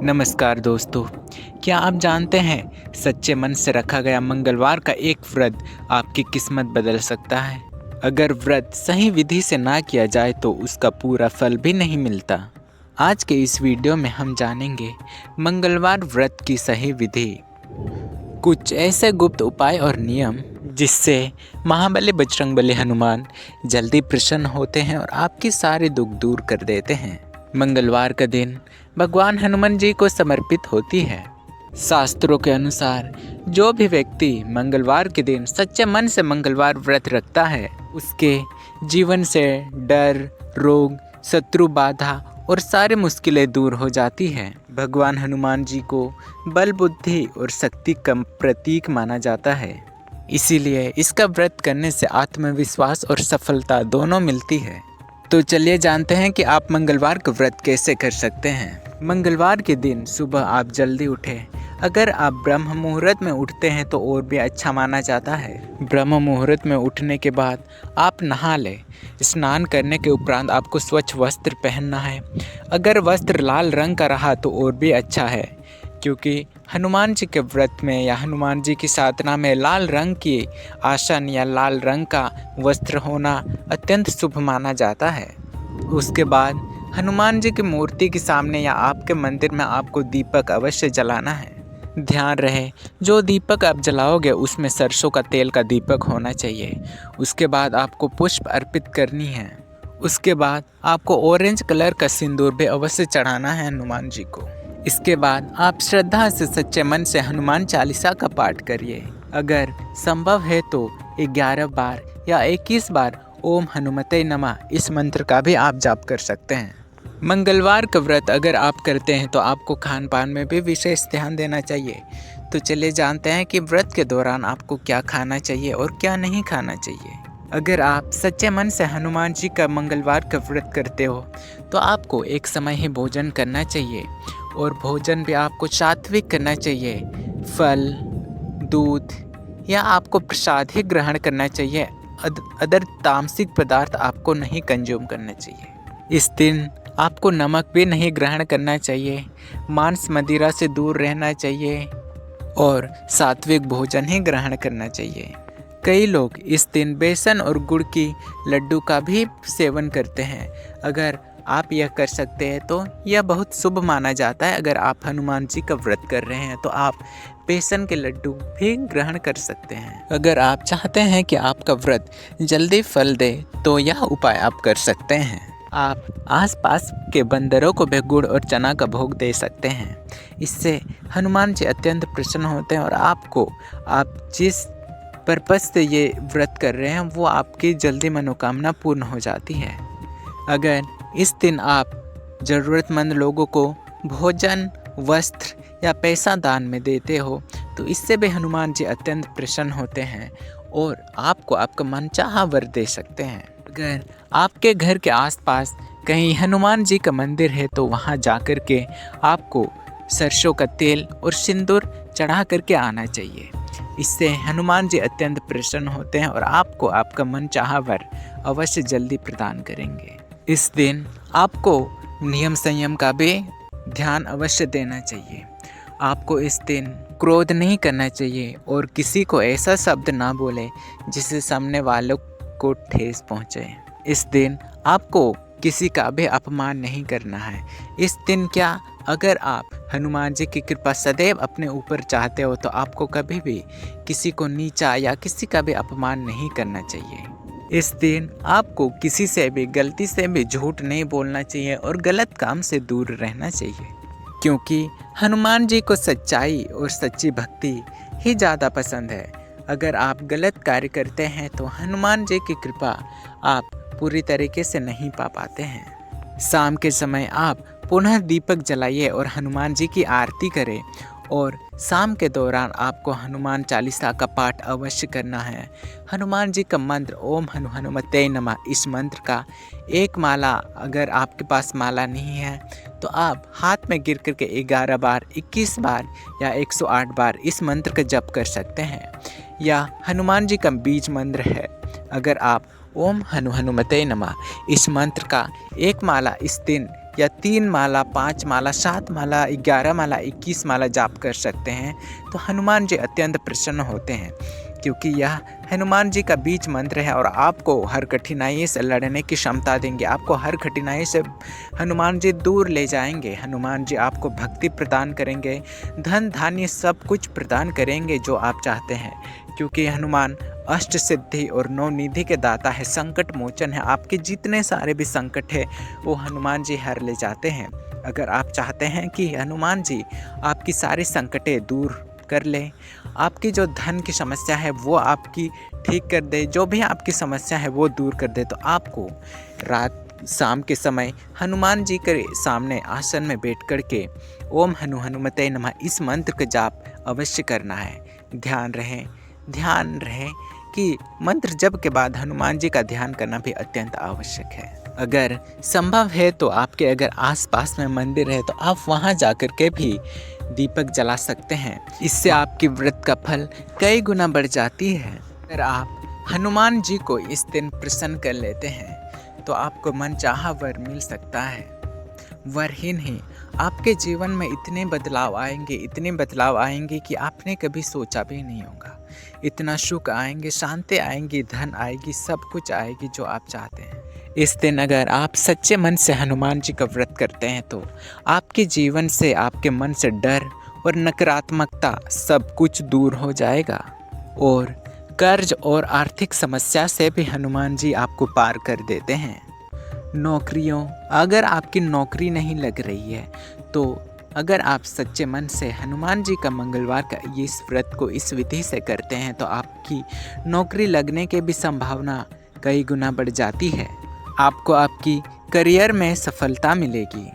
नमस्कार दोस्तों, क्या आप जानते हैं सच्चे मन से रखा गया मंगलवार का एक व्रत आपकी किस्मत बदल सकता है। अगर व्रत सही विधि से ना किया जाए तो उसका पूरा फल भी नहीं मिलता। आज के इस वीडियो में हम जानेंगे मंगलवार व्रत की सही विधि, कुछ ऐसे गुप्त उपाय और नियम जिससे महाबली बजरंगबली हनुमान जल्दी प्रसन्न होते हैं और आपके सारे दुख दूर कर देते हैं। मंगलवार का दिन भगवान हनुमान जी को समर्पित होती है। शास्त्रों के अनुसार जो भी व्यक्ति मंगलवार के दिन सच्चे मन से मंगलवार व्रत रखता है, उसके जीवन से डर, रोग, शत्रु बाधा और सारी मुश्किलें दूर हो जाती हैं। भगवान हनुमान जी को बल, बुद्धि और शक्ति का प्रतीक माना जाता है, इसीलिए इसका व्रत करने से आत्मविश्वास और सफलता दोनों मिलती है। तो चलिए जानते हैं कि आप मंगलवार का व्रत कैसे कर सकते हैं। मंगलवार के दिन सुबह आप जल्दी उठें। अगर आप ब्रह्म मुहूर्त में उठते हैं तो और भी अच्छा माना जाता है। ब्रह्म मुहूर्त में उठने के बाद आप नहा लें। स्नान करने के उपरांत आपको स्वच्छ वस्त्र पहनना है। अगर वस्त्र लाल रंग का रहा तो और भी अच्छा है, क्योंकि हनुमान जी के व्रत में या हनुमान जी की साधना में लाल रंग की आसन या लाल रंग का वस्त्र होना अत्यंत शुभ माना जाता है। उसके बाद हनुमान जी की मूर्ति के सामने या आपके मंदिर में आपको दीपक अवश्य जलाना है। ध्यान रहे, जो दीपक आप जलाओगे उसमें सरसों का तेल का दीपक होना चाहिए। उसके बाद आपको पुष्प अर्पित करनी है। उसके बाद आपको ऑरेंज कलर का सिंदूर भी अवश्य चढ़ाना है हनुमान जी को। इसके बाद आप श्रद्धा से सच्चे मन से हनुमान चालीसा का पाठ करिए। अगर संभव है तो 11 बार या 21 बार ओम हनुमते नमः इस मंत्र का भी आप जाप कर सकते हैं। मंगलवार का व्रत अगर आप करते हैं तो आपको खान पान में भी विशेष ध्यान देना चाहिए। तो चलिए जानते हैं कि व्रत के दौरान आपको क्या खाना चाहिए और क्या नहीं खाना चाहिए। अगर आप सच्चे मन से हनुमान जी का मंगलवार का व्रत करते हो तो आपको एक समय ही भोजन करना चाहिए, और भोजन भी आपको सात्विक करना चाहिए। फल, दूध या आपको प्रसाद ही ग्रहण करना चाहिए। अदर तामसिक पदार्थ आपको नहीं कंज्यूम करना चाहिए। इस दिन आपको नमक भी नहीं ग्रहण करना चाहिए। मांस मदिरा से दूर रहना चाहिए और सात्विक भोजन ही ग्रहण करना चाहिए। कई लोग इस दिन बेसन और गुड़ की लड्डू का भी सेवन करते हैं। अगर आप यह कर सकते हैं तो यह बहुत शुभ माना जाता है। अगर आप हनुमान जी का व्रत कर रहे हैं तो आप बेसन के लड्डू भी ग्रहण कर सकते हैं। अगर आप चाहते हैं कि आपका व्रत जल्दी फल दे तो यह उपाय आप कर सकते हैं। आप आसपास के बंदरों को भी गुड़ और चना का भोग दे सकते हैं। इससे हनुमान जी अत्यंत प्रसन्न होते हैं और आप जिस पर्पस से ये व्रत कर रहे हैं वो आपकी जल्दी मनोकामना पूर्ण हो जाती है। अगर इस दिन आप ज़रूरतमंद लोगों को भोजन, वस्त्र या पैसा दान में देते हो तो इससे भी हनुमान जी अत्यंत प्रसन्न होते हैं और आपको आपका मनचाहा वर दे सकते हैं। अगर आपके घर के आसपास कहीं हनुमान जी का मंदिर है तो वहां जाकर के आपको सरसों का तेल और सिंदूर चढ़ा करके आना चाहिए। इससे हनुमान जी अत्यंत प्रसन्न होते हैं और आपको आपका मनचाहा वर अवश्य जल्दी प्रदान करेंगे। इस दिन आपको नियम संयम का भी ध्यान अवश्य देना चाहिए। आपको इस दिन क्रोध नहीं करना चाहिए और किसी को ऐसा शब्द ना बोले जिससे सामने वालों को ठेस पहुंचे। इस दिन आपको किसी का भी अपमान नहीं करना है। इस दिन क्या, अगर आप हनुमान जी की कृपा सदैव अपने ऊपर चाहते हो तो आपको कभी भी किसी को नीचा या किसी का भी अपमान नहीं करना चाहिए। इस दिन आपको किसी से भी गलती से भी झूठ नहीं बोलना चाहिए और गलत काम से दूर रहना चाहिए, क्योंकि हनुमान जी को सच्चाई और सच्ची भक्ति ही ज़्यादा पसंद है। अगर आप गलत कार्य करते हैं तो हनुमान जी की कृपा आप पूरी तरीके से नहीं पा पाते हैं। शाम के समय आप पुनः दीपक जलाइए और हनुमान जी की आरती करें, और शाम के दौरान आपको हनुमान चालीसा का पाठ अवश्य करना है। हनुमान जी का मंत्र ओम हनुमते नमः, इस मंत्र का एक माला, अगर आपके पास माला नहीं है तो आप हाथ में गिर करके 11 बार, 21 बार या 108 बार इस मंत्र का जप कर सकते हैं। या हनुमान जी का बीज मंत्र है, अगर आप ओम हनुमते नमः इस मंत्र का एक माला इस दिन या 3 माला, 5 माला, 7 माला, 11 माला, 21 माला जाप कर सकते हैं तो हनुमान जी अत्यंत प्रसन्न होते हैं, क्योंकि यह हनुमान जी का बीज मंत्र है और आपको हर कठिनाई से लड़ने की क्षमता देंगे। आपको हर कठिनाई से हनुमान जी दूर ले जाएंगे। हनुमान जी आपको भक्ति प्रदान करेंगे, धन धान्य सब कुछ प्रदान करेंगे जो आप चाहते हैं, क्योंकि हनुमान अष्ट सिद्धि और 9 निधि के दाता है, संकट मोचन है। आपके जितने सारे भी संकट है वो हनुमान जी हर ले जाते हैं। अगर आप चाहते हैं कि हनुमान जी आपकी सारी संकटें दूर कर ले, आपकी जो धन की समस्या है वो आपकी ठीक कर दे, जो भी आपकी समस्या है वो दूर कर दे, तो आपको रात शाम के समय हनुमान जी के सामने आसन में बैठ कर के ओम हनुमते नमः इस मंत्र का जाप अवश्य करना है। ध्यान रहे कि मंत्र जप के बाद हनुमान जी का ध्यान करना भी अत्यंत आवश्यक है। अगर संभव है तो आपके अगर आसपास में मंदिर है तो आप वहां जाकर के भी दीपक जला सकते हैं। इससे आपकी व्रत का फल कई गुना बढ़ जाती है। अगर आप हनुमान जी को इस दिन प्रसन्न कर लेते हैं तो आपको मनचाहा वर मिल सकता है। वर ही नहीं, आपके जीवन में इतने बदलाव आएंगे कि आपने कभी सोचा भी नहीं होगा। इतना सुख आएंगे, शांति आएंगी, धन आएगी, सब कुछ आएगी जो आप चाहते हैं। इस दिन अगर आप सच्चे मन से हनुमान जी का व्रत करते हैं तो आपके जीवन से, आपके मन से डर और नकारात्मकता सब कुछ दूर हो जाएगा और कर्ज और आर्थिक समस्या से भी हनुमान जी आपको पार कर देते हैं। नौकरियों, अगर आपकी नौकरी नहीं लग रही है तो अगर आप सच्चे मन से हनुमान जी का मंगलवार का इस व्रत को इस विधि से करते हैं तो आपकी नौकरी लगने की भी संभावना कई गुना बढ़ जाती है। आपको आपकी करियर में सफलता मिलेगी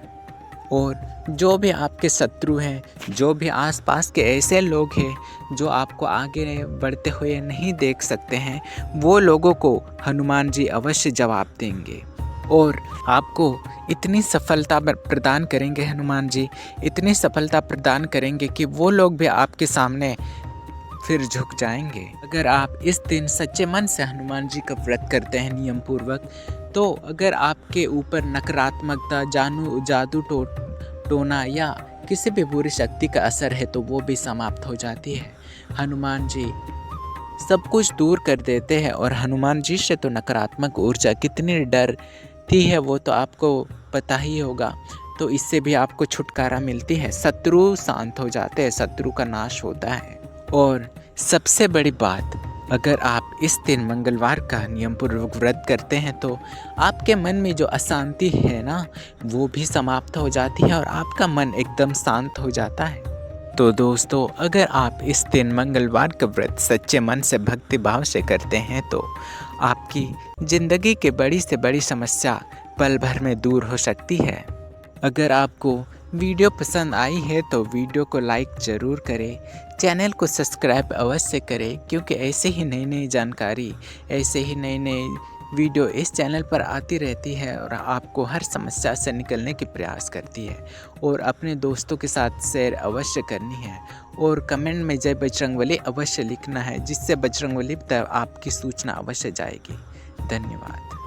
और जो भी आपके शत्रु हैं, जो भी आसपास के ऐसे लोग हैं जो आपको आगे बढ़ते हुए नहीं देख सकते हैं, वो लोगों को हनुमान जी अवश्य जवाब देंगे और आपको इतनी सफलता प्रदान करेंगे। हनुमान जी इतनी सफलता प्रदान करेंगे कि वो लोग भी आपके सामने फिर झुक जाएंगे। अगर आप इस दिन सच्चे मन से हनुमान जी का व्रत करते हैं नियम पूर्वक, तो अगर आपके ऊपर नकारात्मकता, जादू टोना या किसी भी बुरी शक्ति का असर है तो वो भी समाप्त हो जाती है। हनुमान जी सब कुछ दूर कर देते हैं और हनुमान जी से तो नकारात्मक ऊर्जा कितनी डरती है वो तो आपको पता ही होगा। तो इससे भी आपको छुटकारा मिलती है, शत्रु शांत हो जाते हैं, शत्रु का नाश होता है। और सबसे बड़ी बात, अगर आप इस दिन मंगलवार का नियमपूर्वक व्रत करते हैं तो आपके मन में जो अशांति है ना वो भी समाप्त हो जाती है और आपका मन एकदम शांत हो जाता है। तो दोस्तों, अगर आप इस दिन मंगलवार का व्रत सच्चे मन से भक्ति भाव से करते हैं तो आपकी ज़िंदगी की बड़ी से बड़ी समस्या पल भर में दूर हो सकती है। अगर आपको वीडियो पसंद आई है तो वीडियो को लाइक ज़रूर करें, चैनल को सब्सक्राइब अवश्य करें, क्योंकि ऐसे ही नई जानकारी, ऐसे ही नए वीडियो इस चैनल पर आती रहती है और आपको हर समस्या से निकलने की प्रयास करती है। और अपने दोस्तों के साथ शेयर अवश्य करनी है और कमेंट में जय बजरंगबली अवश्य लिखना है, जिससे बजरंगबली तक आपकी सूचना अवश्य जाएगी। धन्यवाद।